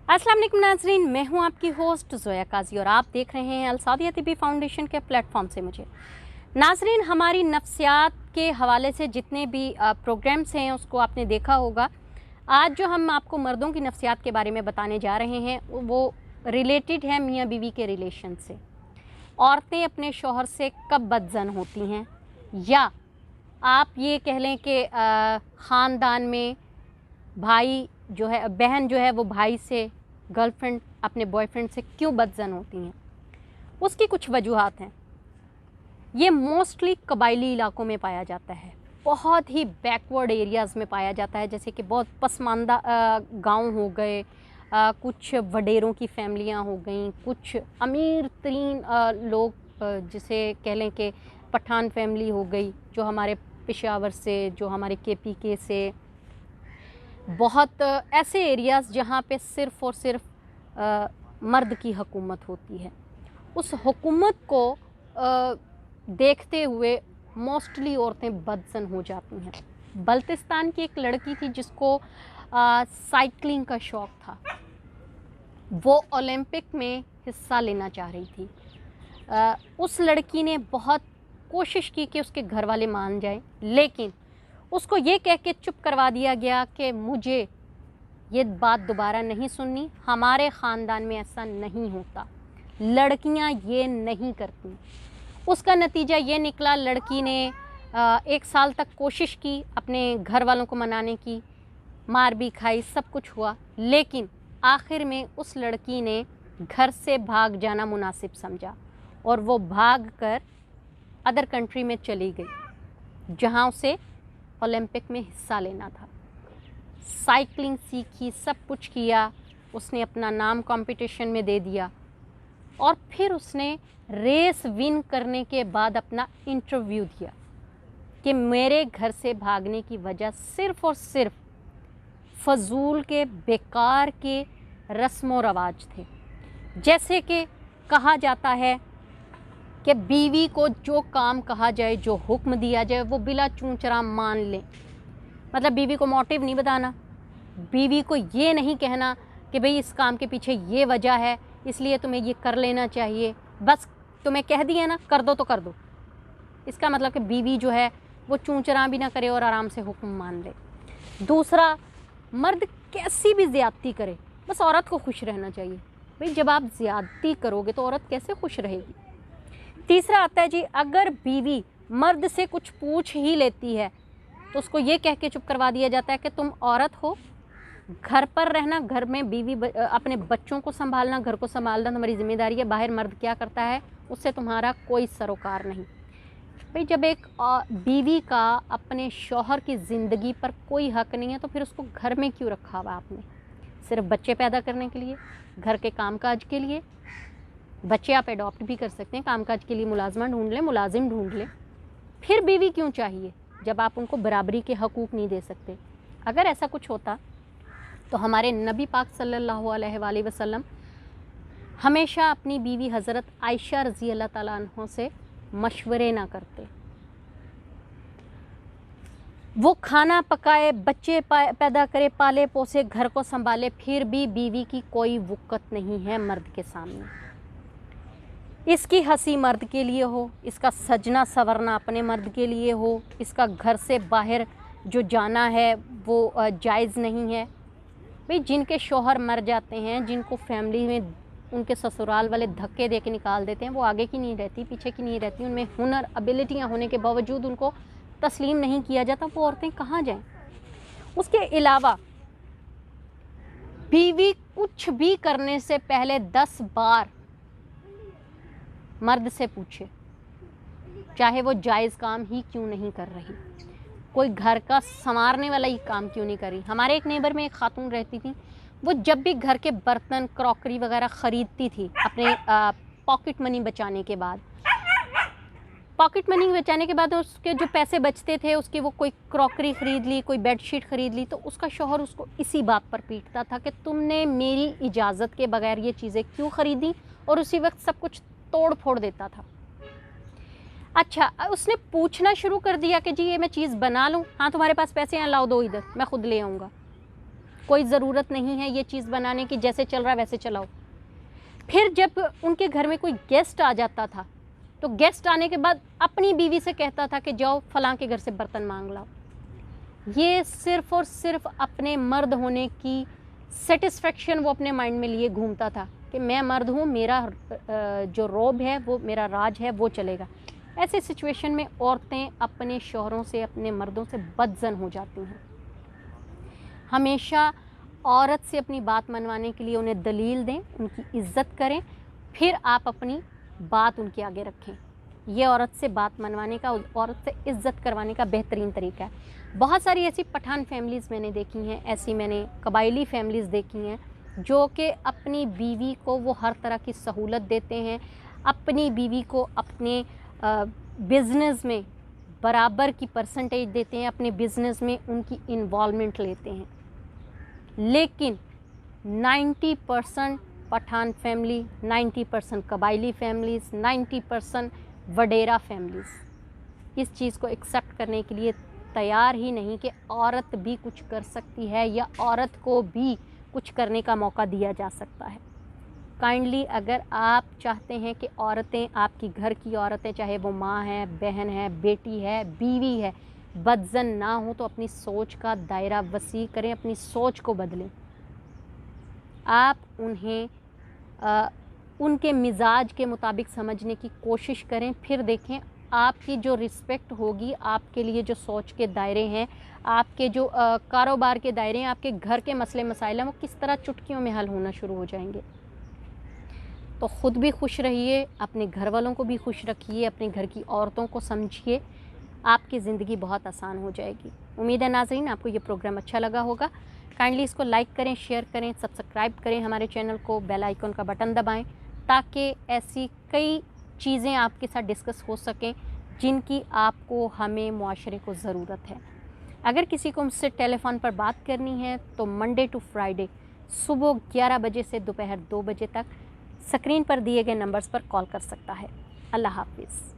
अस्सलाम वालेकुम नाज़रीन, मैं हूं आपकी होस्ट ज़ोया काजी और आप देख रहे हैं अल सादिया तिब्बी फाउंडेशन के प्लेटफॉर्म से मुझे। नाज़रीन, हमारी नफ्सियात के हवाले से जितने भी प्रोग्राम्स हैं उसको आपने देखा होगा। आज जो हम आपको मर्दों की नफ्सियात के बारे में बताने जा रहे हैं वो रिलेटेड है मियाँ बीवी के रिलेशन से। औरतें अपने शौहर से कब बदज़न होती हैं, या आप ये कह लें कि ख़ानदान में भाई जो है, बहन जो है वो भाई से, गर्लफ्रेंड अपने बॉयफ्रेंड से क्यों बदज़न होती हैं। उसकी कुछ वजूहात हैं। ये मोस्टली कबायली इलाकों में पाया जाता है, बहुत ही बैकवर्ड एरियाज़ में पाया जाता है, जैसे कि बहुत पसमानदा गांव हो गए, कुछ वडेरों की फैमिलियां हो गई, कुछ अमीर तरीन लोग, जिसे कह लें कि पठान फैमिली हो गई, जो हमारे पेशावर से, जो हमारे KPK से, बहुत ऐसे एरियाज़ जहाँ पे सिर्फ़ और सिर्फ मर्द की हुकूमत होती है। उस हुकूमत को देखते हुए मोस्टली औरतें बदज़न हो जाती हैं। बल्तिस्तान की एक लड़की थी जिसको साइकिलिंग का शौक़ था। वो ओलंपिक में हिस्सा लेना चाह रही थी। उस लड़की ने बहुत कोशिश की कि उसके घर वाले मान जाएं, लेकिन उसको ये कह के चुप करवा दिया गया कि मुझे ये बात दोबारा नहीं सुननी, हमारे ख़ानदान में ऐसा नहीं होता, लड़कियां ये नहीं करती। उसका नतीजा ये निकला, लड़की ने 1 साल तक कोशिश की अपने घर वालों को मनाने की, मार भी खाई, सब कुछ हुआ, लेकिन आखिर में उस लड़की ने घर से भाग जाना मुनासिब समझा और वो भाग कर अदर कंट्री में चली गई जहां उसे ओलंपिक में हिस्सा लेना था। साइकिलिंग सीखी, सब कुछ किया, उसने अपना नाम कंपटीशन में दे दिया और फिर उसने रेस विन करने के बाद अपना इंटरव्यू दिया कि मेरे घर से भागने की वजह सिर्फ़ और सिर्फ फजूल के, बेकार के रस्म व रवाज थे। जैसे कि कहा जाता है कि बीवी को जो काम कहा जाए, जो हुक्म दिया जाए, वो बिला चूंचरा मान ले। मतलब बीवी को मोटिव नहीं बताना, बीवी को ये नहीं कहना कि भाई इस काम के पीछे ये वजह है इसलिए तुम्हें ये कर लेना चाहिए, बस तुम्हें कह दिया ना कर दो तो कर दो। इसका मतलब कि बीवी जो है वो चूंचरा भी ना करे और आराम से हुक्म मान ले। दूसरा, मर्द कैसी भी ज़्यादती करे, बस औरत को खुश रहना चाहिए। भाई जब आप ज़्यादती करोगे तो औरत कैसे खुश रहेगी। तीसरा आता है जी, अगर बीवी मर्द से कुछ पूछ ही लेती है तो उसको ये कह के चुप करवा दिया जाता है कि तुम औरत हो, घर पर रहना, घर में बीवी अपने बच्चों को संभालना, घर को संभालना तुम्हारी जिम्मेदारी है, बाहर मर्द क्या करता है उससे तुम्हारा कोई सरोकार नहीं। भाई जब एक बीवी का अपने शौहर की ज़िंदगी पर कोई हक नहीं है तो फिर उसको घर में क्यों रखा हुआ आपने? सिर्फ बच्चे पैदा करने के लिए, घर के कामकाज के लिए। बच्चे आप एडॉप्ट भी कर सकते हैं, कामकाज के लिए मुलाजमा ढूंढ लें, मुलाजिम ढूंढ लें, फिर बीवी क्यों चाहिए जब आप उनको बराबरी के हकूक़ नहीं दे सकते। अगर ऐसा कुछ होता तो हमारे नबी पाक सल्लल्लाहु अलैहि वसल्लम हमेशा अपनी बीवी हज़रत आयशा रज़ी अल्लाह ताला अन्हा से मशवरे ना करते। वो खाना पकाए, बच्चे पैदा करे, पाले पोसे, घर को संभाले, फिर भी बीवी की कोई वक़्त नहीं है मर्द के सामने। इसकी हंसी मर्द के लिए हो, इसका सजना संवरना अपने मर्द के लिए हो, इसका घर से बाहर जो जाना है वो जायज़ नहीं है। भाई जिनके शौहर मर जाते हैं, जिनको फैमिली में उनके ससुराल वाले धक्के दे के निकाल देते हैं, वो आगे की नहीं रहती, पीछे की नहीं रहती, उनमें हुनर, एबिलिटियाँ होने के बावजूद उनको तस्लीम नहीं किया जाता, वो औरतें कहाँ जाएं। उसके अलावा बीवी कुछ भी करने से पहले 10 बार मर्द से पूछे, चाहे वो जायज़ काम ही क्यों नहीं कर रही, कोई घर का संवारने वाला ही काम क्यों नहीं कर रही। हमारे एक नेबर में एक खातून रहती थी, वो जब भी घर के बर्तन, क्रॉकरी वगैरह ख़रीदती थी अपने पॉकेट मनी बचाने के बाद, उसके जो पैसे बचते थे उसके वो कोई क्रॉकरी ख़रीद ली, कोई बेडशीट ख़रीद ली, तो उसका शौहर उसको इसी बात पर पीटता था कि तुमने मेरी इजाज़त के बगैर ये चीज़ें क्यों ख़रीदी, और उसी वक्त सब कुछ तोड़ फोड़ देता था। अच्छा, उसने पूछना शुरू कर दिया कि जी ये मैं चीज़ बना लूँ, हाँ तुम्हारे पास पैसे हैं, लाओ दो इधर, मैं खुद ले आऊँगा। कोई ज़रूरत नहीं है ये चीज़ बनाने की, जैसे चल रहा है वैसे चलाओ। फिर जब उनके घर में कोई गेस्ट आ जाता था तो गेस्ट आने के बाद अपनी बीवी से कहता था कि जाओ फलां के घर से बर्तन मांग लाओ। ये सिर्फ़ और सिर्फ अपने मर्द होने की सेटिस्फेक्शन वो अपने माइंड में लिए घूमता था कि मैं मर्द हूँ, मेरा जो रोब है वो, मेरा राज है वो चलेगा। ऐसे सिचुएशन में औरतें अपने शौहरों से, अपने मर्दों से बदज़न हो जाती हैं। हमेशा औरत से अपनी बात मनवाने के लिए उन्हें दलील दें, उनकी इज़्ज़त करें, फिर आप अपनी बात उनके आगे रखें। ये औरत से बात मनवाने का, औरत से इज़्ज़त करवाने का बेहतरीन तरीका है। बहुत सारी ऐसी पठान फैमिलीज़ मैंने देखी हैं, ऐसी मैंने कबायली फैमिलीज़ देखी हैं जो कि अपनी बीवी को वो हर तरह की सहूलत देते हैं, अपनी बीवी को अपने बिज़नेस में बराबर की परसेंटेज देते हैं, अपने बिज़नेस में उनकी इन्वॉल्वमेंट लेते हैं। लेकिन 90% पठान फैमिली, 90% कबायली फैमिलीज़, 90% वडेरा फैमिलीज़ इस चीज़ को एक्सेप्ट करने के लिए तैयार ही नहीं कि औरत भी कुछ कर सकती है या औरत को भी कुछ करने का मौका दिया जा सकता है। काइंडली अगर आप चाहते हैं कि औरतें, आपकी घर की औरतें, चाहे वो माँ है, बहन है, बेटी है, बीवी है, बदज़न ना हो तो अपनी सोच का दायरा वसी करें, अपनी सोच को बदलें। आप उन्हें उनके मिजाज के मुताबिक समझने की कोशिश करें, फिर देखें आपकी जो रिस्पेक्ट होगी, आपके लिए जो सोच के दायरे हैं, आपके जो कारोबार के दायरे हैं, आपके घर के मसले मसाइल हैं, वो किस तरह चुटकियों में हल होना शुरू हो जाएंगे। तो ख़ुद भी खुश रहिए, अपने घर वालों को भी खुश रखिए, अपने घर की औरतों को समझिए, आपकी ज़िंदगी बहुत आसान हो जाएगी। उम्मीद है नाज़रीन आपको ये प्रोग्राम अच्छा लगा होगा। काइंडली इसको लाइक करें, शेयर करें, सब्सक्राइब करें हमारे चैनल को, बेल आइकन का बटन दबाएं ताकि ऐसी कई चीज़ें आपके साथ डिस्कस हो सकें जिनकी आपको, हमें, मुआशरे को ज़रूरत है। अगर किसी को मुझसे टेलीफ़ोन पर बात करनी है तो मंडे टू फ्राइडे सुबह 11 बजे से दोपहर 2 बजे तक स्क्रीन पर दिए गए नंबर्स पर कॉल कर सकता है। अल्लाह हाफ़िज़।